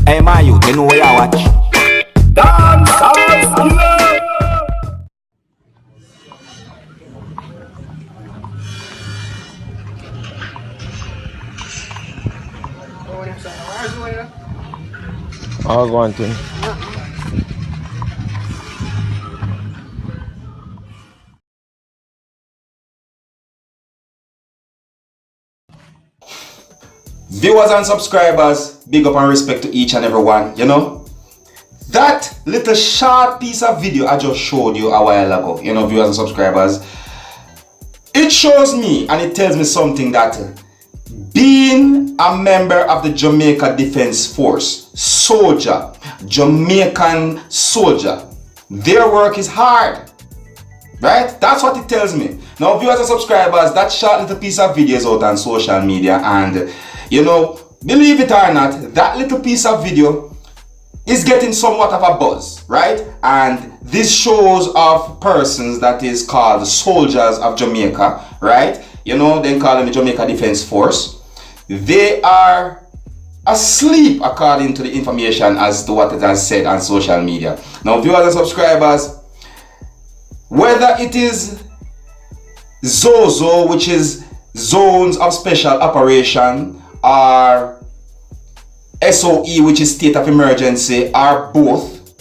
Hey, my youth, you know where you watch? Dancehall Skilla. All one thing. Viewers and subscribers, big up and respect to each and every one, you know. That little short piece of video I just showed you a while ago, you know, viewers and subscribers, it shows me and it tells me something that being a member of the Jamaica Defense Force, soldier, Jamaican soldier, their work is hard, right? That's what it tells me. Now, viewers and subscribers, that short little piece of video is out on social media, and you know, believe it or not, that little piece of video is getting somewhat of a buzz, right? And this shows of persons that is called soldiers of Jamaica, right? You know, they call them the Jamaica Defense Force. They are asleep according to the information as to what it has said on social media. Now, viewers and subscribers, whether it is ZOZO, which is Zones of Special Operation, or SOE, which is State of Emergency, or both,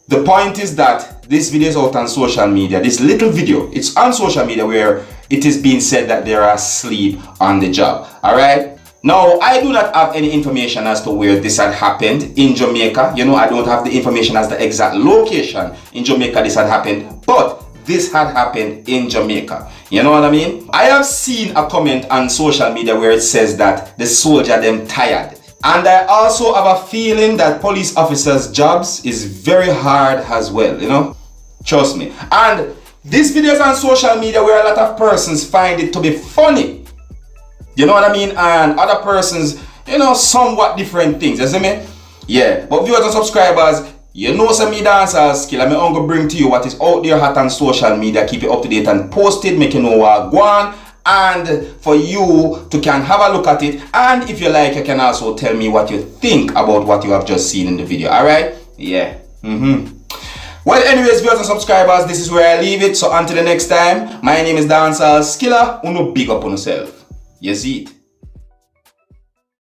the point is that this video is out on social media. This little video, it's on social media where it is being said that they are asleep on the job. Alright? Now, I do not have any information as to where this had happened in Jamaica. You know, I don't have the information as the exact location in Jamaica this had happened, but this had happened in Jamaica. You know what I mean? I have seen a comment on social media where it says that the soldier them tired. And I also have a feeling that police officers' jobs is very hard as well, you know? Trust me. And these videos on social media where a lot of persons find it to be funny. You know what I mean? And other persons, you know, somewhat different things. You see me? Yeah. But viewers and subscribers, you know, some me Dancehall Skilla, I'm going to bring to you what is out there hot on social media, keep it up to date and post it, make you know what go on, and for you to can have a look at it, and if you like, you can also tell me what you think about what you have just seen in the video, alright? Yeah. Well, anyways, viewers and subscribers, this is where I leave it, so until the next time, my name is Dancehall Skilla, uno big up on yourself. You see it?